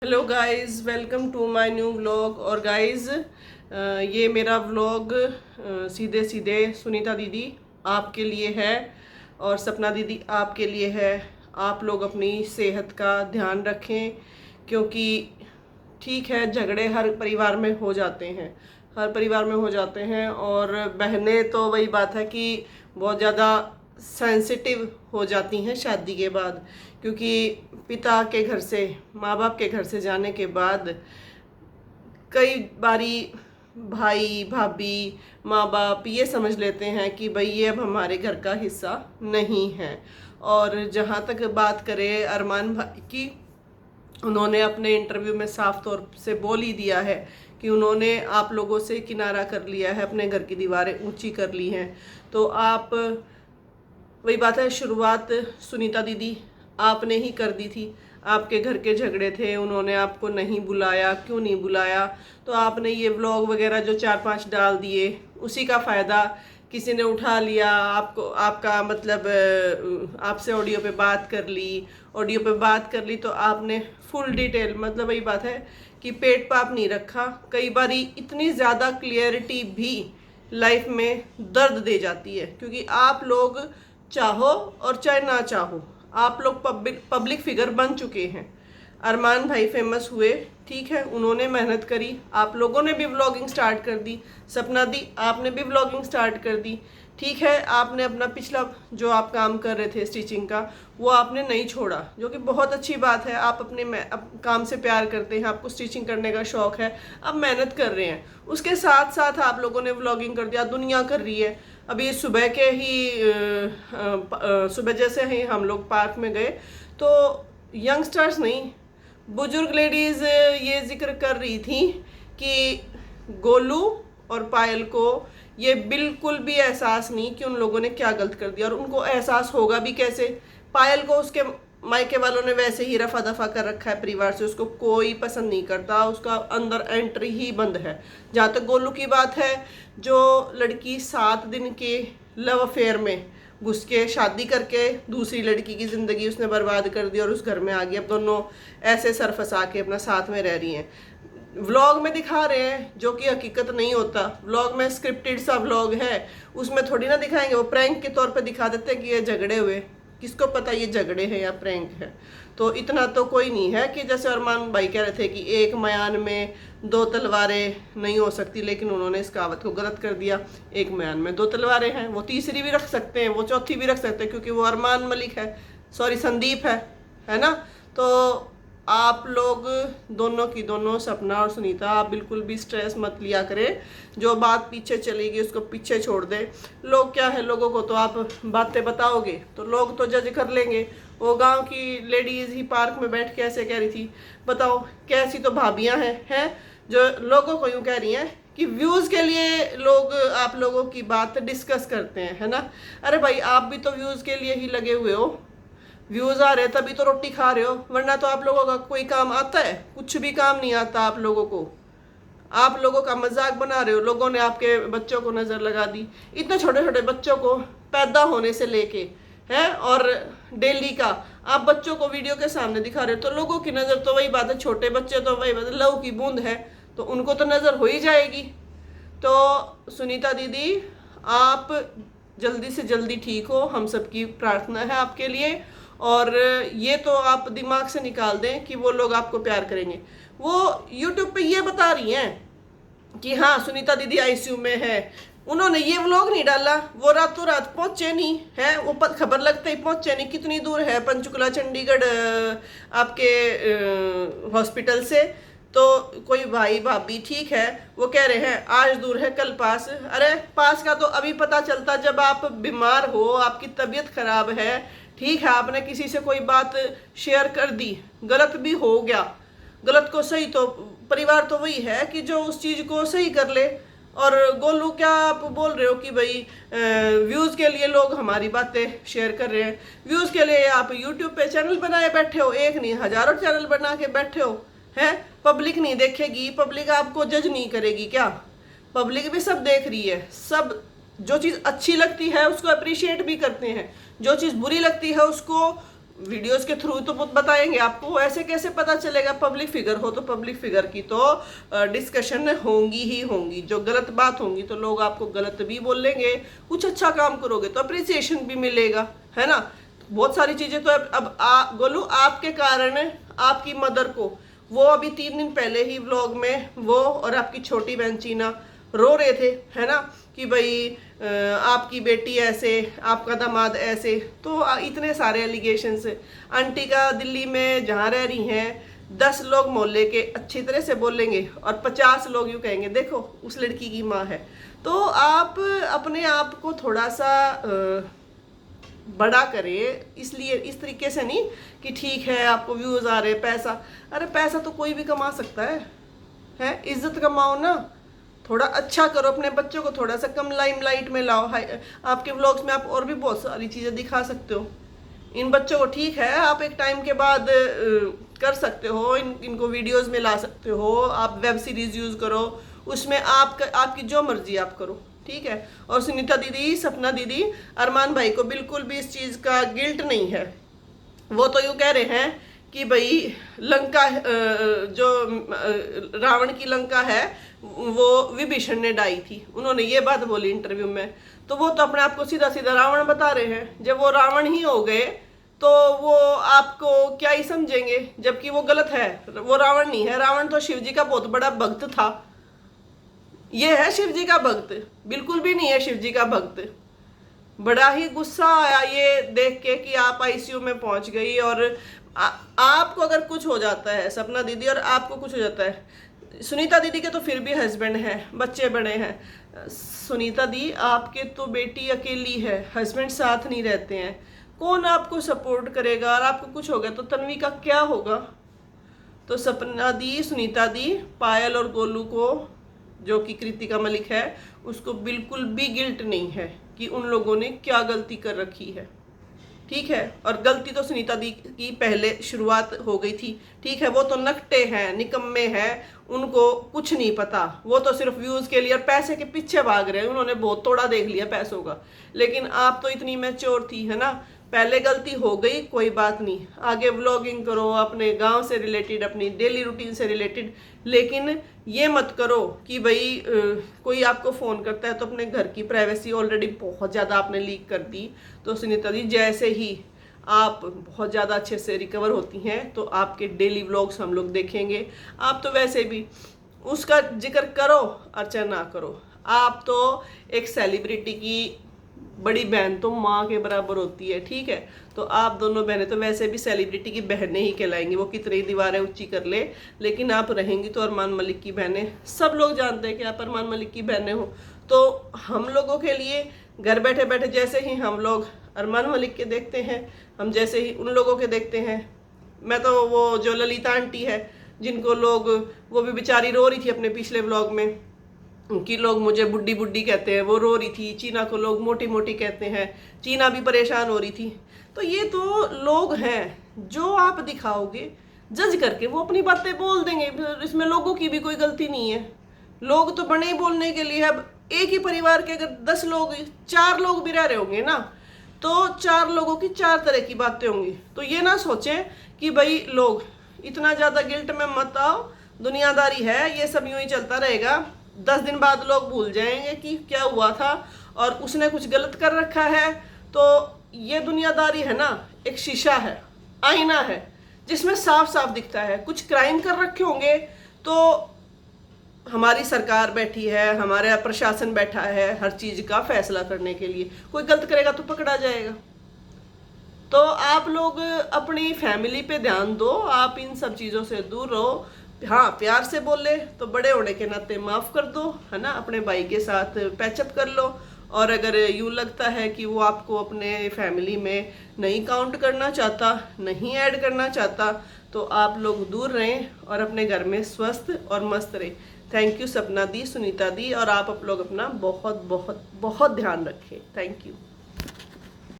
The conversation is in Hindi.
Hello guys, welcome to my new vlog. और गाइस, ये मेरा व्लॉग सीधे सीधे सुनीता दीदी आपके लिए है और सपना दीदी आपके लिए है। आप लोग अपनी सेहत का ध्यान रखें, क्योंकि ठीक है, झगड़े हर परिवार में हो जाते हैं, हर परिवार में हो जाते हैं। और बहनें तो वही बात है कि बहुत ज़्यादा सेंसिटिव हो जाती हैं शादी के बाद, क्योंकि पिता के घर से, माँ बाप के घर से जाने के बाद कई बारी भाई भाभी माँ बाप ये समझ लेते हैं कि भाई ये अब हमारे घर का हिस्सा नहीं है। और जहाँ तक बात करें अरमान भाई की, उन्होंने अपने इंटरव्यू में साफ तौर से बोल ही दिया है कि उन्होंने आप लोगों से किनारा कर लिया है, अपने घर की दीवारें ऊंची कर ली हैं। तो आप, वही बात है, शुरुआत सुनीता दीदी आपने ही कर दी थी। आपके घर के झगड़े थे, उन्होंने आपको नहीं बुलाया, क्यों नहीं बुलाया? तो आपने ये व्लॉग वगैरह जो 4-5 डाल दिए, उसी का फ़ायदा किसी ने उठा लिया। आपको, आपका मतलब आपसे ऑडियो पे बात कर ली, ऑडियो पे बात कर ली तो आपने फुल डिटेल, मतलब वही बात है कि पेट पाप नहीं रखा। कई बारी इतनी ज़्यादा क्लियरिटी भी लाइफ में दर्द दे जाती है, क्योंकि आप लोग चाहो और चाहे ना चाहो, आप लोग पब्लिक फिगर बन चुके हैं। अरमान भाई फेमस हुए, ठीक है, उन्होंने मेहनत करी, आप लोगों ने भी व्लॉगिंग स्टार्ट कर दी, सपना दी आपने भी व्लॉगिंग स्टार्ट कर दी, ठीक है। आपने अपना पिछला जो आप काम कर रहे थे स्टिचिंग का, वो आपने नहीं छोड़ा, जो कि बहुत अच्छी बात है। आप अपने काम से प्यार करते हैं, आपको स्टिचिंग करने का शौक है, आप मेहनत कर रहे हैं। उसके साथ साथ आप लोगों ने व्लॉगिंग कर दिया, दुनिया कर रही है। अभी सुबह के ही सुबह जैसे ही हम लोग पार्क में गए तो यंगस्टर्स नहीं, बुजुर्ग लेडीज़ ये जिक्र कर रही थी कि गोलू और पायल को ये बिल्कुल भी एहसास नहीं कि उन लोगों ने क्या गलत कर दिया, और उनको एहसास होगा भी कैसे? पायल को उसके मायके वालों ने वैसे ही रफा दफा कर रखा है परिवार से, उसको कोई पसंद नहीं करता, उसका अंदर एंट्री ही बंद है। जहाँ तक गोलू की बात है, जो लड़की 7 दिन के लव अफेयर में घुस के शादी करके दूसरी लड़की की ज़िंदगी उसने बर्बाद कर दी और उस घर में आ गई, अब दोनों ऐसे सर फंसा के अपना साथ में रह रही हैं। व्लॉग में दिखा रहे हैं जो कि हकीकत नहीं होता। व्लॉग में स्क्रिप्टेड सा व्लॉग है, उसमें थोड़ी ना दिखाएंगे, वो प्रैंक के तौर पे दिखा देते हैं कि ये झगड़े हुए। किसको पता ये झगड़े हैं या प्रैंक है? तो इतना तो कोई नहीं है कि जैसे अरमान भाई कह रहे थे कि एक मयान में 2 तलवारें नहीं हो सकती, लेकिन उन्होंने इस कहावत को गलत कर दिया। एक मयान में 2 तलवारें हैं, वो तीसरी भी रख सकते हैं, वो चौथी भी रख सकते हैं, क्योंकि वो अरमान मलिक है, सॉरी संदीप है ना? तो आप लोग दोनों की दोनों, सपना और सुनीता, आप बिल्कुल भी स्ट्रेस मत लिया करें। जो बात पीछे चली गई उसको पीछे छोड़ दे। लोग क्या है, लोगों को तो आप बातें बताओगे तो लोग तो जज कर लेंगे। वो गांव की लेडीज़ ही पार्क में बैठ के ऐसे कह रही थी, बताओ कैसी तो भाभियां हैं जो लोगों को यूँ कह रही हैं कि व्यूज़ के लिए लोग आप लोगों की बात डिस्कस करते हैं, है ना? अरे भाई, आप भी तो व्यूज़ के लिए ही लगे हुए हो। व्यूज आ रहे तभी तो रोटी खा रहे हो, वरना तो आप लोगों का कोई काम आता है? कुछ भी काम नहीं आता आप लोगों को। आप लोगों का मजाक बना रहे हो। लोगों ने आपके बच्चों को नजर लगा दी, इतने छोटे छोटे बच्चों को पैदा होने से लेके है, और डेली का आप बच्चों को वीडियो के सामने दिखा रहे हो। तो लोगों की नजर तो वही बात है, छोटे बच्चे तो वही बात है, लहू की बूंद है, तो उनको तो नजर हो ही जाएगी। तो सुनीता दीदी, आप जल्दी से जल्दी ठीक हो, हम सबकी प्रार्थना है आपके लिए। और ये तो आप दिमाग से निकाल दें कि वो लोग आपको प्यार करेंगे। वो यूट्यूब पे ये बता रही हैं कि हाँ सुनीता दीदी आईसीयू में है, उन्होंने ये व्लॉग नहीं डाला, वो रातों रात पहुंचे नहीं है, वो खबर लगते ही पहुंचे नहीं। कितनी दूर है पंचकुला चंडीगढ़ आपके हॉस्पिटल से? तो कोई भाई भाभी, ठीक है, वो कह रहे हैं आज दूर है कल पास। अरे पास का तो अभी पता चलता जब आप बीमार हो, आपकी तबीयत खराब है, ठीक है, आपने किसी से कोई बात शेयर कर दी, गलत भी हो गया, गलत को सही तो परिवार तो वही है कि जो उस चीज़ को सही कर ले। और गोलू, क्या आप बोल रहे हो कि भाई व्यूज़ के लिए लोग हमारी बातें शेयर कर रहे हैं? व्यूज़ के लिए आप यूट्यूब पे चैनल बनाए बैठे हो, एक नहीं हज़ारों चैनल बना के बैठे हो, हैं? पब्लिक नहीं देखेगी? पब्लिक आपको जज नहीं करेगी क्या? पब्लिक भी सब देख रही है। सब जो चीज़ अच्छी लगती है उसको अप्रिशिएट भी करते हैं, जो चीज़ बुरी लगती है उसको वीडियोस के थ्रू तो बताएंगे आपको, ऐसे कैसे पता चलेगा? पब्लिक फिगर हो तो पब्लिक फिगर की तो डिस्कशन होंगी ही होंगी। जो गलत बात होंगी तो लोग आपको गलत भी बोलेंगे, कुछ अच्छा काम करोगे तो अप्रिसिएशन भी मिलेगा, है ना। बहुत सारी चीज़ें तो अब गोलू आपके कारण आपकी मदर को, वो अभी 3 दिन पहले ही व्लॉग में वो और आपकी छोटी बहन चीना रो रहे थे, है ना, कि भाई आपकी बेटी ऐसे, आपका दामाद ऐसे। तो इतने सारे एलिगेशंस। आंटी का दिल्ली में जहाँ रह रही हैं 10 लोग मोहल्ले के अच्छी तरह से बोलेंगे और 50 लोग यूँ कहेंगे देखो उस लड़की की माँ है। तो आप अपने आप को थोड़ा सा बड़ा करें, इसलिए इस तरीके से नहीं कि ठीक है आपको व्यूज़ आ रहे पैसा। अरे पैसा तो कोई भी कमा सकता है, इज्जत कमाओ ना, थोड़ा अच्छा करो, अपने बच्चों को थोड़ा सा कम लाइमलाइट में लाओ। आपके व्लॉग्स में आप और भी बहुत सारी चीज़ें दिखा सकते हो इन बच्चों को, ठीक है आप एक टाइम के बाद कर सकते हो, इनको वीडियोस में ला सकते हो, आप वेब सीरीज़ यूज़ करो, उसमें आपकी जो मर्जी आप करो, ठीक है। और सुनीता दीदी, सपना दीदी, अरमान भाई को बिल्कुल भी इस चीज़ का गिल्ट नहीं है। वो तो यूँ कह रहे हैं कि भाई लंका, जो रावण की लंका है वो विभीषण ने डाई थी, उन्होंने ये बात बोली इंटरव्यू में। तो वो तो अपने आप को सीधा सीधा रावण बता रहे हैं। जब वो रावण ही हो गए तो वो आपको क्या ही समझेंगे, जबकि वो गलत है, वो रावण नहीं है। रावण तो शिव जी का बहुत बड़ा भक्त था, ये है शिव जी का भक्त, बिल्कुल भी नहीं है शिव जी का भक्त। बड़ा ही गुस्सा आया ये देख के कि आप आईसीयू में पहुंच गई और आपको अगर कुछ हो जाता है सपना दीदी, और आपको कुछ हो जाता है, सुनीता दीदी के तो फिर भी हस्बैंड हैं, बच्चे बड़े हैं। सुनीता दी आपके तो बेटी अकेली है, हस्बैंड साथ नहीं रहते हैं, कौन आपको सपोर्ट करेगा? और आपको कुछ हो गया तो तन्वी का क्या होगा? तो सपना दी, सुनीता दी, पायल और गोलू को, जो कि कृतिका मलिक है, उसको बिल्कुल भी गिल्ट नहीं है कि उन लोगों ने क्या गलती कर रखी है, ठीक है। और गलती तो सुनीता दी की पहले शुरुआत हो गई थी, ठीक है। वो तो नकटे हैं, निकम्मे हैं, उनको कुछ नहीं पता, वो तो सिर्फ व्यूज़ के लिए और पैसे के पीछे भाग रहे हैं। उन्होंने बहुत तोड़ा देख लिया पैसों का, लेकिन आप तो इतनी मैच्योर थी, है ना। पहले गलती हो गई, कोई बात नहीं, आगे व्लॉगिंग करो अपने गांव से रिलेटेड, अपनी डेली रूटीन से रिलेटेड, लेकिन ये मत करो कि भाई कोई आपको फ़ोन करता है तो अपने घर की प्राइवेसी ऑलरेडी बहुत ज़्यादा आपने लीक कर दी। तो सुनीता जी, जैसे ही आप बहुत ज़्यादा अच्छे से रिकवर होती हैं तो आपके डेली व्लॉग्स हम लोग देखेंगे। आप तो वैसे भी उसका जिक्र करो अर्चा ना करो, आप तो एक सेलिब्रिटी की बड़ी बहन तो माँ के बराबर होती है, ठीक है। तो आप दोनों बहनें तो वैसे भी सेलिब्रिटी की बहनें ही कहलाएंगी, वो कितनी दीवारें ऊंची कर ले, लेकिन आप रहेंगी तो अरमान मलिक की बहनें। सब लोग जानते हैं कि आप अरमान मलिक की बहनें हो। तो हम लोगों के लिए घर बैठे बैठे जैसे ही हम लोग अरमान मलिक के देखते हैं, हम जैसे ही उन लोगों के देखते हैं। मैं तो वो जो ललिता आंटी है, जिनको लोग, वो भी बेचारी रो रही थी अपने पिछले व्लॉग में कि लोग मुझे बुड्ढी बुड्ढी कहते हैं, वो रो रही थी। चीना को लोग मोटी मोटी कहते हैं, चीना भी परेशान हो रही थी। तो ये तो लोग हैं, जो आप दिखाओगे जज करके वो अपनी बातें बोल देंगे, इसमें लोगों की भी कोई गलती नहीं है। लोग तो बने ही बोलने के लिए। अब एक ही परिवार के अगर 10 लोग, 4 लोग भी रह रहे होंगे ना, तो 4 लोगों की 4 तरह की बातें होंगी। तो ये ना सोचें कि भाई लोग इतना ज़्यादा गिल्ट में मत आओ, दुनियादारी है, ये सब यूँ ही चलता रहेगा। 10 दिन बाद लोग भूल जाएंगे कि क्या हुआ था और उसने कुछ गलत कर रखा है। तो ये दुनियादारी है ना, एक शीशा है, आईना है, जिसमें साफ साफ दिखता है। कुछ क्राइम कर रखे होंगे तो हमारी सरकार बैठी है, हमारा प्रशासन बैठा है हर चीज़ का फैसला करने के लिए। कोई गलत करेगा तो पकड़ा जाएगा। तो आप लोग अपनी फैमिली पे ध्यान दो, आप इन सब चीज़ों से दूर रहो। हाँ, प्यार से बोले तो बड़े होने के नाते माफ़ कर दो, है ना, अपने भाई के साथ पैचअप कर लो। और अगर यूँ लगता है कि वो आपको अपने फैमिली में नहीं काउंट करना चाहता, नहीं ऐड करना चाहता, तो आप लोग दूर रहें और अपने घर में स्वस्थ और मस्त रहें। थैंक यू सपना दी, सुनीता दी, और आप लोग अपना बहुत बहुत बहुत ध्यान रखें। Thank you.